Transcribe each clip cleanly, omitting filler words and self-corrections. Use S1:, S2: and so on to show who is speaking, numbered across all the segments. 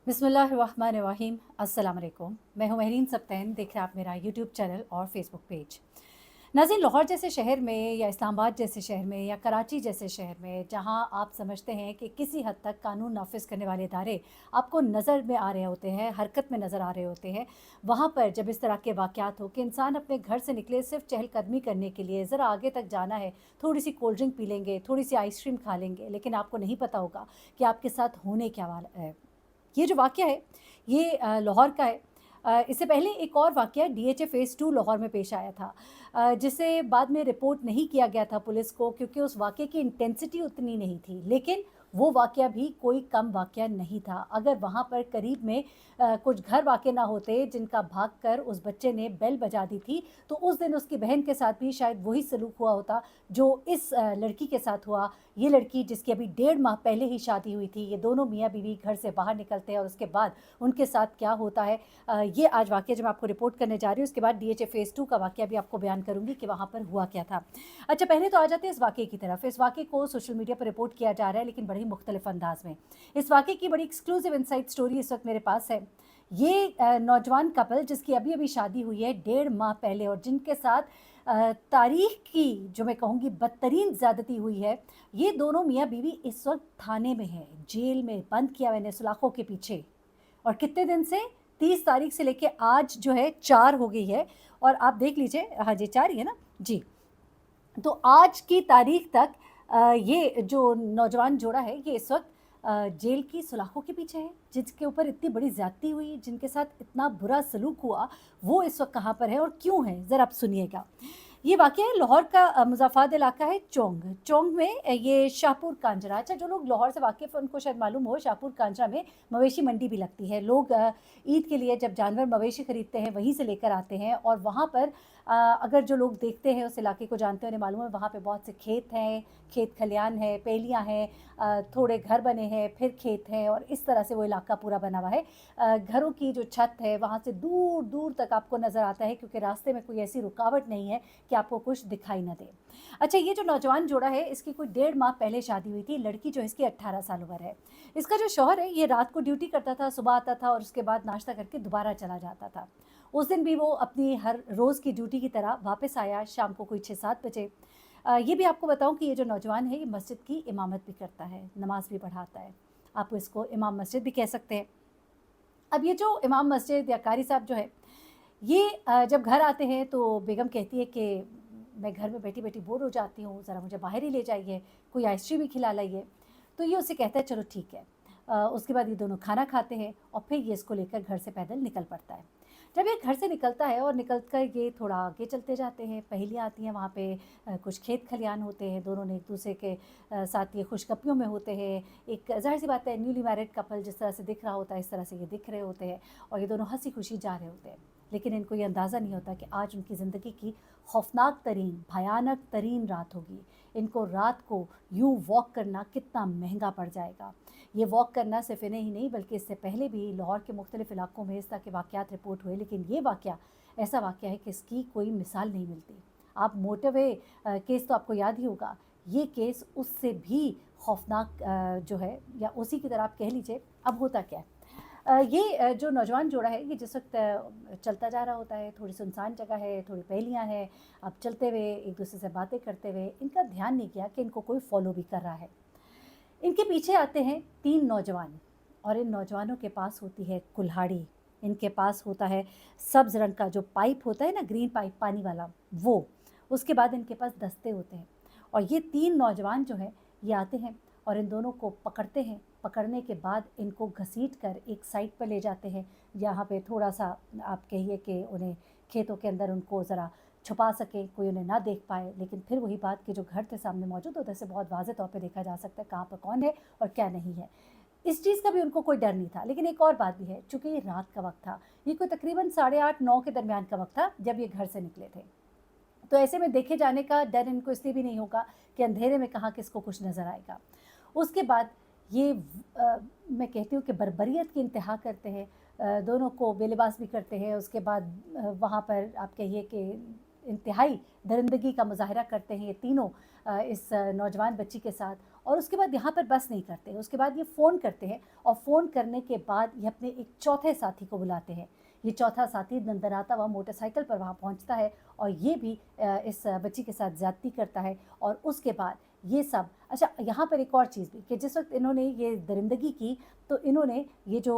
S1: बिस्मिल्लाहिर्रहमानिर्रहीम। अस्सलाम वालेकुम। मैं हूं महरीन सब्तैन। देख रहे हैं आप मेरा यूट्यूब चैनल और फेसबुक पेज। नाज़रीन, लाहौर जैसे शहर में या इस्लामाबाद जैसे शहर में या कराची जैसे शहर में जहां आप समझते हैं कि किसी हद तक कानून नाफिज करने वाले इदारे आपको नज़र में आ रहे होते हैं, हरकत में नज़र आ रहे होते हैं, वहाँ पर जब इस तरह के वाक़यात हो कि इंसान अपने घर से निकले सिर्फ चहलकदमी करने के लिए, ज़रा आगे तक जाना है, थोड़ी सी कोल्ड ड्रिंक पी लेंगे, थोड़ी सी आइसक्रीम खा लेंगे, लेकिन आपको नहीं पता होगा कि आपके साथ होने क्या वाला है। ये जो वाक़या है, ये लाहौर का है। इससे पहले एक और वाक़या डीएचए फ़ेज़ 2 लाहौर में पेश आया था, जिसे बाद में रिपोर्ट नहीं किया गया था पुलिस को, क्योंकि उस वाक़ये की इंटेंसिटी उतनी नहीं थी। लेकिन वो वाक़या भी कोई कम वाक़या नहीं था। अगर वहाँ पर करीब में कुछ घर वाक़े ना होते जिनका भागकर उस बच्चे ने बेल बजा दी थी, तो उस दिन उसकी बहन के साथ भी शायद वही सलूक हुआ होता जो इस लड़की के साथ हुआ। ये लड़की जिसकी अभी 1.5 माह पहले ही शादी हुई थी, ये दोनों मियाँ बीवी घर से बाहर निकलते हैं और उसके बाद उनके साथ क्या होता है, ये आज वाक़या जब मैं आपको रिपोर्ट करने जा रही हूँ, उसके बाद डीएचए फ़ेज़ 2 का वाक़या भी आपको बयान करूँगी कि वहाँ पर हुआ क्या था। अच्छा, पहले तो आ जाते हैं इस वाक़ये की तरफ। इस वाक़ये को सोशल मीडिया पर रिपोर्ट किया जा रहा है, लेकिन बड़े ही मुख्तलिफ अंदाज़ में। इस वाक़ये की बड़ी एक्सक्लूसिव इनसाइड स्टोरी इस वक्त मेरे पास है। ये नौजवान कपल जिसकी अभी-अभी शादी हुई है 1.5 माह पहले और जिनके साथ तारीख़ की जो मैं कहूँगी बदतरीन ज़्यादती हुई है, ये दोनों मियाँ-बीवी इस वक़्त थाने में हैं, जेल में बंद किया हुआ है इन्हें सलाखों के पीछे। और कितने दिन से? 30 तारीख से लेके आज जो है 4 हो गई है और आप देख लीजिए, हाँ जी 4 ही है ना? जी। तो आज की तारीख तक ये जो नौजवान जोड़ा है ये इस वक्त जेल की सलाखों के पीछे है, जिसके ऊपर इतनी बड़ी ज्यादती हुई, जिनके साथ इतना बुरा सलूक हुआ, वो इस वक्त कहाँ पर है और क्यों है, ज़रा आप सुनिएगा। ये वाक़या है लाहौर का मुज़ाफ़ात इलाका है चोंग। चोंग में ये शाहपुर कांजरा। अच्छा, जो लोग लाहौर से वाकिफ़ हैं उनको शायद मालूम हो, शाहपुर कांजरा में मवेशी मंडी भी लगती है। लोग ईद के लिए जब जानवर मवेशी खरीदते हैं वहीं से लेकर आते हैं और वहाँ पर अगर जो लोग देखते हैं उस इलाके को जानते हैं उन्हें मालूम है वहाँ पे बहुत से खेत हैं, खेत खलियान है, पेलियाँ हैं, थोड़े घर बने हैं, फिर खेत हैं और इस तरह से वो इलाका पूरा बना हुआ है। घरों की जो छत है वहाँ से दूर दूर तक आपको नज़र आता है, क्योंकि रास्ते में कोई ऐसी रुकावट नहीं है कि आपको कुछ दिखाई ना दे। अच्छा, ये जो नौजवान जोड़ा है इसकी कोई 1.5 माह पहले शादी हुई थी। लड़की जो है इसकी 18 साल उम्र है। इसका जो शौहर है ये रात को ड्यूटी करता था, सुबह आता था और उसके बाद नाश्ता करके दोबारा चला जाता था। उस दिन भी वो अपनी हर रोज़ की ड्यूटी की तरह वापस आया शाम को कोई 6-7 बजे। ये भी आपको बताऊँ कि ये जो नौजवान है ये मस्जिद की इमामत भी करता है, नमाज़ भी पढ़ाता है। आप इसको इमाम मस्जिद भी कह सकते हैं। अब ये जो इमाम मस्जिद या कारी साहब जो है, ये जब घर आते हैं तो बेगम कहती है कि मैं घर में बैठी-बैठी बोर हो जाती हूँ, ज़रा मुझे बाहर ही ले जाइए, कोई आइसक्रीम ही खिला लाइए। तो ये उससे कहता है चलो ठीक है। उसके बाद ये दोनों खाना खाते हैं और फिर ये इसको लेकर घर से पैदल निकल पड़ता है। जब ये घर से निकलता है और निकल कर ये थोड़ा आगे चलते जाते हैं, पहेलियाँ आती हैं वहाँ पे, कुछ खेत खलियान होते हैं, दोनों ने एक-दूसरे के साथ ये खुशगपियों में होते हैं। एक ज़ाहिर-सी बात है, न्यूली मैरिड कपल जिस तरह से दिख रहा होता है, इस तरह से ये दिख रहे होते हैं और ये दोनों हँसी-खुशी जा रहे होते हैं। लेकिन इनको ये अंदाज़ा नहीं होता कि आज उनकी ज़िंदगी की खौफ़नाक तरीन, भयानक तरीन रात होगी। इनको रात को यूँ वॉक करना कितना महँगा पड़ जाएगा। ये वॉक करना सिर्फ़ इन्हें ही नहीं बल्कि इससे पहले भी लाहौर के मुख्तलिफ़ इलाकों में इस तरह के वाक़यात रिपोर्ट हुए, लेकिन ये वाक़या ऐसा वाक़या है कि इसकी कोई मिसाल नहीं मिलती। आप मोटरवे केस तो आपको याद ही होगा। ये केस उससे भी खौफ़नाक जो है, या उसी की तरह आप कह लीजिए। अब होता क्या है, ये जो नौजवान जोड़ा है ये जिस वक्त चलता जा रहा होता है, थोड़ी सुनसान जगह है, थोड़ी पहेलियाँ हैं। अब चलते हुए एक दूसरे से बातें करते हुए इनका ध्यान नहीं किया कि इनको कोई फॉलो भी कर रहा है। इनके पीछे आते हैं 3 नौजवान और इन नौजवानों के पास होती है कुल्हाड़ी। इनके पास होता है सब्ज़ रंग का जो पाइप होता है ना, ग्रीन पाइप पानी वाला, वो। उसके बाद इनके पास दस्ते होते हैं और ये 3 नौजवान जो हैं ये आते हैं और इन दोनों को पकड़ते हैं। पकड़ने के बाद इनको घसीट कर एक साइड पर ले जाते हैं, जहाँ पे थोड़ा-सा आप कहिए कि उन्हें खेतों के अंदर उनको ज़रा छुपा सकें, कोई उन्हें ना देख पाए। लेकिन फिर वही बात कि जो घर थे सामने मौजूद, उधर से बहुत वाज़ेह तौर पे देखा जा सकता है कहाँ पर कौन है और क्या नहीं है। इस चीज़ का भी उनको कोई डर नहीं था। लेकिन एक और बात भी है, चूँकि ये रात का वक़्त था, ये कोई तकरीबन साढ़े 8-9 के दरमियान का वक़्त था जब ये घर से निकले थे। तो ऐसे में देखे जाने का डर इनको इसलिए भी नहीं होगा कि अंधेरे में कहाँ किसको कुछ नज़र आएगा। उसके बाद ये मैं कहती हूँ कि बर्बरियत की इंतहा करते हैं, दोनों को बेलिबास भी करते हैं। उसके बाद वहाँ पर आप कहिए कि इंतहाई दरिंदगी का मुज़ाहरा करते हैं ये तीनों इस नौजवान बच्ची के साथ और उसके बाद यहाँ पर बस नहीं करते, उसके बाद ये फ़ोन करते हैं और फ़ोन करने के बाद ये अपने एक चौथे साथी को बुलाते हैं। ये चौथा साथी दंदनाता हुआ मोटरसाइकिल पर वहाँ पहुँचता है और ये भी इस बच्ची के साथ ज़्यादती करता है। और उसके बाद ये सब, अच्छा यहाँ पर एक और चीज़ भी कि जिस वक्त इन्होंने ये दरिंदगी की तो इन्होंने ये जो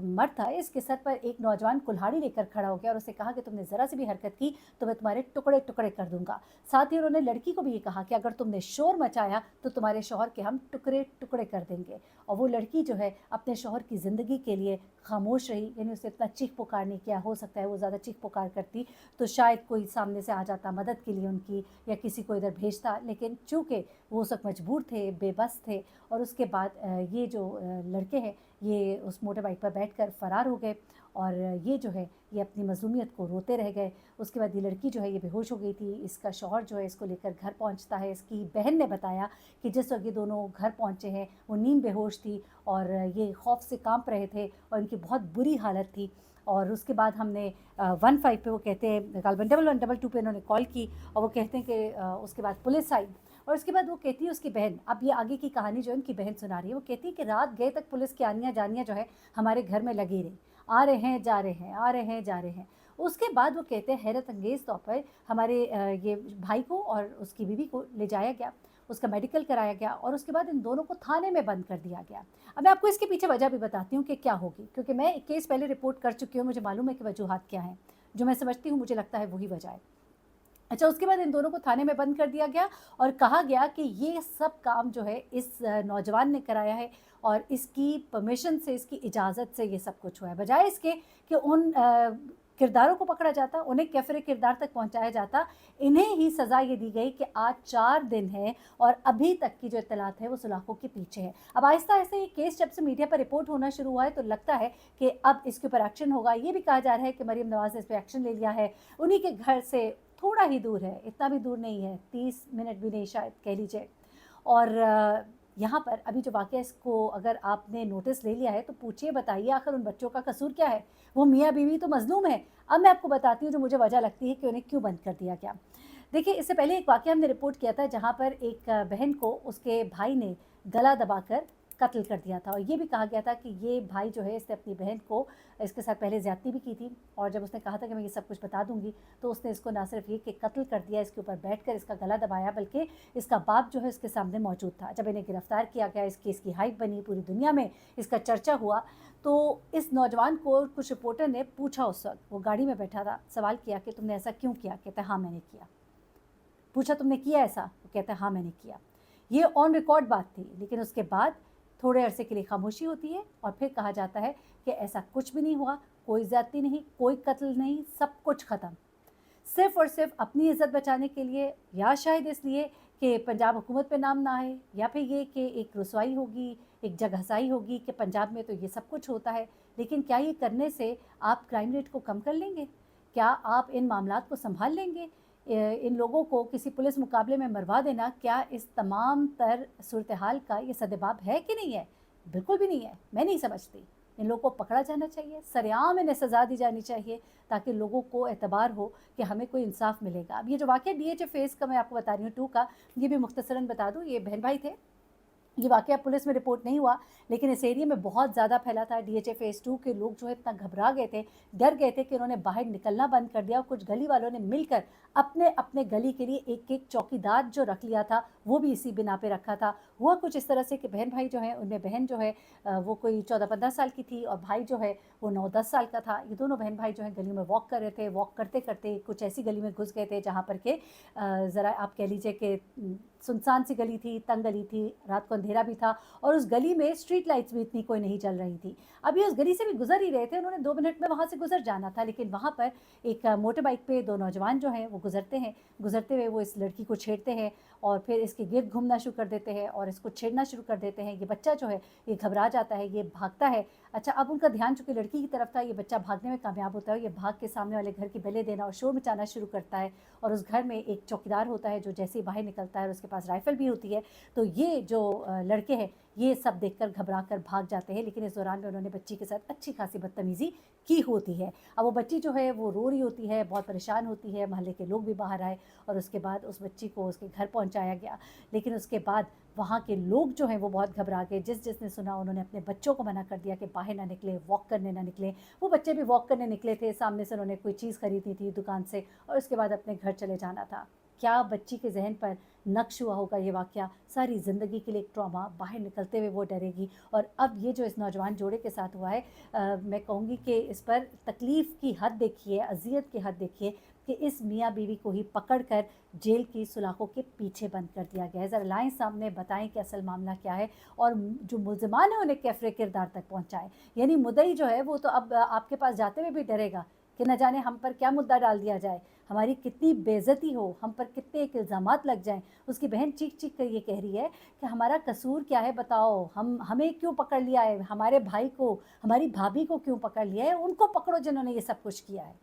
S1: मर्द था इसके सर पर एक नौजवान कुल्हाड़ी लेकर खड़ा हो गया और उसे कहा कि तुमने ज़रा सी भी हरकत की तो मैं तुम्हारे टुकड़े टुकड़े कर दूंगा। साथ ही उन्होंने लड़की को भी ये कहा कि अगर तुमने शोर मचाया तो तुम्हारे शौहर के हम टुकड़े टुकड़े कर देंगे। और वो लड़की जो है अपने शौहर की ज़िंदगी के लिए खामोश रही, यानी उसे इतना चीख पुकार नहीं किया। हो सकता है वो ज़्यादा चीख पुकार करती तो शायद कोई सामने से आ जाता मदद के लिए उनकी, या किसी को इधर भेजता, लेकिन चूँकि वो उस वक्त मजबूर थे, बेबस थे। और उसके बाद ये जो लड़के हैं ये उस मोटर बाइक पर बैठकर फ़रार हो गए और ये जो है ये अपनी मज़लूमियत को रोते रह गए। उसके बाद ये लड़की जो है ये बेहोश हो गई थी। इसका शौहर जो है इसको लेकर घर पहुंचता है। इसकी बहन ने बताया कि जिस वक्त ये दोनों घर पहुंचे हैं वो नीम बेहोश थी और ये खौफ से कांप रहे थे और इनकी बहुत बुरी हालत थी। और उसके बाद हमने 15 पे, वो कहते हैं गालबन 1112 पे इन्होंने कॉल की और वो कहते हैं कि उसके बाद पुलिस आई। और उसके बाद वो कहती है उसकी बहन, अब ये आगे की कहानी जो है उनकी बहन सुना रही है, वो कहती है कि रात गए तक पुलिस की आनियाँ जानियाँ जो है हमारे घर में लगी रही, आ रहे हैं जा रहे हैं, आ रहे हैं जा रहे हैं। उसके बाद वो कहते हैं हैरत अंगेज़ तौर पर हमारे ये भाई को और उसकी बीवी को ले जाया गया, उसका मेडिकल कराया गया और उसके बाद इन दोनों को थाने में बंद कर दिया गया। अब मैं आपको इसके पीछे वजह भी बताती हूँ कि क्या होगी, क्योंकि मैं एक केस पहले रिपोर्ट कर चुकी हूँ, मुझे मालूम है कि वजूहात क्या हैं। जो मैं समझती हूँ मुझे लगता है वही वजह है। अच्छा, उसके बाद इन दोनों को थाने में बंद कर दिया गया और कहा गया कि ये सब काम जो है इस नौजवान ने कराया है और इसकी परमिशन से, इसकी इजाज़त से ये सब कुछ हुआ है। बजाय इसके कि उन किरदारों को पकड़ा जाता, उन्हें कैफ़रे किरदार तक पहुंचाया जाता, इन्हें ही सज़ा ये दी गई कि आज 4 दिन है और अभी तक की जो इत्तलात है वो सुलाखों के पीछे है। अब आहिस्ता-आहिस्ता ये केस जब से मीडिया पर रिपोर्ट होना शुरू हुआ है तो लगता है कि अब इसके ऊपर एक्शन होगा। ये भी कहा जा रहा है कि मरीम नवाज़ ने इस पे एक्शन ले लिया है। उन्हीं के घर से थोड़ा ही दूर है, इतना भी दूर नहीं है, 30 मिनट भी नहीं शायद कह लीजिए। और यहाँ पर अभी जो वाक़या, इसको अगर आपने नोटिस ले लिया है तो पूछिए, बताइए आखिर उन बच्चों का कसूर क्या है? वो मियाँ बीवी तो मज़लूम है। अब मैं आपको बताती हूँ जो मुझे वजह लगती है कि उन्हें क्यों बंद कर दिया गया। देखिए, इससे पहले एक वाक़या हमने रिपोर्ट किया था जहाँ पर एक बहन को उसके भाई ने गला दबाकर कत्ल कर दिया था और ये भी कहा गया था कि ये भाई जो है इसने अपनी बहन को, इसके साथ पहले ज़्यादती भी की थी और जब उसने कहा था कि मैं ये सब कुछ बता दूंगी तो उसने इसको ना सिर्फ ये कि कत्ल कर दिया, इसके ऊपर बैठकर इसका गला दबाया, बल्कि इसका बाप जो है इसके सामने मौजूद था। जब इन्हें गिरफ्तार किया गया, इस केस की हाइप बनी, पूरी दुनिया में इसका चर्चा हुआ, तो इस नौजवान को कुछ रिपोर्टर ने पूछा, उस वक्त वो गाड़ी में बैठा था, सवाल किया कि तुमने ऐसा क्यों किया? कहता है हाँ मैंने किया। पूछा तुमने किया ऐसा? वो कहता है हाँ मैंने किया। ये ऑन रिकॉर्ड बात थी, लेकिन उसके बाद थोड़े अरसे के लिए खामोशी होती है और फिर कहा जाता है कि ऐसा कुछ भी नहीं हुआ, कोई ज़्यादती नहीं, कोई कत्ल नहीं, सब कुछ ख़त्म। सिर्फ़ और सिर्फ अपनी इज़्ज़त बचाने के लिए, या शायद इसलिए कि पंजाब हुकूमत पे नाम ना आए, या फिर ये कि एक रुसवाई होगी, एक जगहसाई होगी कि पंजाब में तो ये सब कुछ होता है। लेकिन क्या ये करने से आप क्राइम रेट को कम कर लेंगे? क्या आप इन मामलात को सँभाल लेंगे? इन लोगों को किसी पुलिस मुकाबले में मरवा देना क्या इस तमाम तर सूरत हाल का ये सद्देबाब है कि नहीं है? बिल्कुल भी नहीं है, मैं नहीं समझती। इन लोगों को पकड़ा जाना चाहिए, सरेआम इन्हें सज़ा दी जानी चाहिए ताकि लोगों को एतबार हो कि हमें कोई इंसाफ मिलेगा। अब ये जो वाक़या डीएचए फ़ेज़ का मैं आपको बता रही हूँ 2 का, ये भी मुख्तसरन बता दूँ, ये बहन-भाई थे। ये वाक़या पुलिस में रिपोर्ट नहीं हुआ, लेकिन इस एरिया में बहुत ज़्यादा फैला था। डीएचए फ़ेज़ 2 के लोग जो है इतना घबरा गए थे, डर गए थे कि उन्होंने बाहर निकलना बंद कर दिया और कुछ गली वालों ने मिलकर अपने गली के लिए एक-एक चौकीदार जो रख लिया था, वो भी इसी बिना पे रखा था। हुआ कुछ इस तरह से कि बहन-भाई जो हैं, उनमें बहन जो है वो कोई 14-15 साल की थी और भाई जो है वो 9-10 साल का था। ये दोनों बहन-भाई जो हैं गलियों में वॉक कर रहे थे। वॉक करते-करते कुछ ऐसी गली में घुस गए थे जहाँ पर के ज़रा आप कह लीजिए कि सुनसान सी गली थी, तंग गली थी, रात को अंधेरा भी था और उस गली में स्ट्रीट लाइट्स भी इतनी कोई नहीं जल रही थी। अब ये उस गली से भी गुज़र ही रहे थे, उन्होंने 2 मिनट में वहाँ से गुज़र जाना था, लेकिन वहाँ पर एक मोटर बाइक पे 2 नौजवान जो हैं वो गुज़रते हैं। गुज़रते हुए वो इस लड़की को छेड़ते हैं और फिर इसके गिर्द घूमना शुरू कर देते हैं और इसको छेड़ना शुरू कर देते हैं। ये बच्चा जो है ये घबरा जाता है, ये भागता है। अच्छा, अब उनका ध्यान चूँकि लड़की की तरफ था, ये बच्चा भागने में कामयाब होता है। ये भाग के सामने वाले घर की बले देना और शोर मचाना शुरू करता है और उस घर में एक चौकीदार होता है जो जैसे ही बाहर निकलता है और उसके पास राइफ़ल भी होती है। तो ये जो लड़के हैं ये सब देखकर घबरा कर भाग जाते हैं, लेकिन इस दौरान में उन्होंने बच्ची के साथ अच्छी खासी बदतमीज़ी की होती है। अब वो बच्ची जो है वो रो रही होती है, बहुत परेशान होती है, मोहल्ले के लोग भी बाहर आए और उसके बाद उस बच्ची को उसके घर पहुँचाया गया। लेकिन उसके बाद वहाँ के लोग जो हैं वो बहुत घबरा गए, जिसने सुना उन्होंने अपने बच्चों को मना कर दिया कि बाहर ना निकले, वॉक करने ना निकले। वो बच्चे भी वॉक करने निकले थे, सामने से उन्होंने कोई चीज़ खरीदी थी दुकान से और उसके बाद अपने घर चले जाना था। क्या बच्ची के ज़हन पर नक्श हुआ होगा ये वाक़या, सारी ज़िंदगी के लिए एक ट्रॉमा, बाहर निकलते हुए वो डरेगी। और अब ये जो इस नौजवान जोड़े के साथ हुआ है, मैं कहूँगी कि इस पर तकलीफ़ की हद देखिए, अज़ियत की हद देखिए कि इस मियाँ बीवी को ही पकड़ कर जेल की सुलाखों के पीछे बंद कर दिया गया है। ज़रा लाएँ सामने, बताएँ कि असल मामला क्या है और जो मुल्ज़िमान हैं उन्हें कैफ़रे किरदार तक पहुँचाएँ। यानी मुद्दई जो है वो तो अब आपके पास जाते हुए भी डरेगा कि न जाने हम पर क्या मुद्दा डाल दिया जाए, हमारी कितनी बेइज़्ज़ती हो, हम पर कितने एक इल्ज़ामात लग जाएँ। उसकी बहन चीख-चीख कर ये कह रही है कि हमारा कसूर क्या है बताओ? हमें क्यों पकड़ लिया है? हमारे भाई को, हमारी भाभी को क्यों पकड़ लिया है? उनको पकड़ो जिन्होंने ये सब कुछ किया है।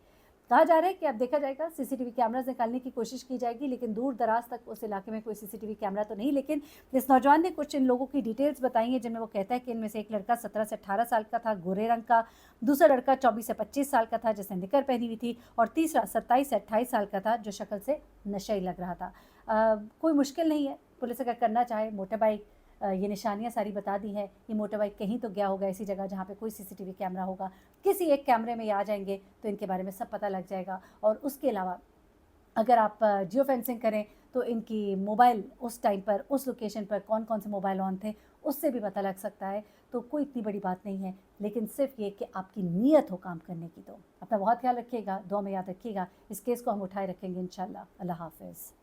S1: कहा जा रहा है कि अब देखा जाएगा, सीसीटीवी कैमराज़ निकालने की कोशिश की जाएगी, लेकिन दूर-दराज़ तक उस इलाके में कोई सीसीटीवी कैमरा तो नहीं। लेकिन इस नौजवान ने कुछ इन लोगों की डिटेल्स बताई हैं, जिनमें वो कहता है कि इनमें से एक लड़का 17 से 18 साल का था, गोरे रंग का, दूसरा लड़का 24 से 25 साल का था, जिसने निकर पहनी हुई थी, और तीसरा 27 से 28 साल का था, जो शक्ल से नशेई लग रहा था। कोई मुश्किल नहीं है, पुलिस अगर करना चाहे, मोटर बाइक, ये निशानियाँ सारी बता दी हैं। ये मोटर बाइक कहीं तो गया होगा ऐसी जगह जहाँ पे कोई सीसीटीवी कैमरा होगा। किसी एक कैमरे में ये आ जाएँगे तो इनके बारे में सब पता लग जाएगा। और उसके अलावा अगर आप जियो फेंसिंग करें तो इनकी मोबाइल उस टाइम पर, उस लोकेशन पर कौन-कौन से मोबाइल ऑन थे, उससे भी पता लग सकता है। तो कोई इतनी बड़ी बात नहीं है, लेकिन सिर्फ़ ये कि आपकी नीयत हो काम करने की। तो अपना बहुत ख्याल रखिएगा, दुआ में याद रखिएगा। इस केस को हम उठाए रखेंगे इंशाअल्लाह। अल्लाह हाफ़िज़।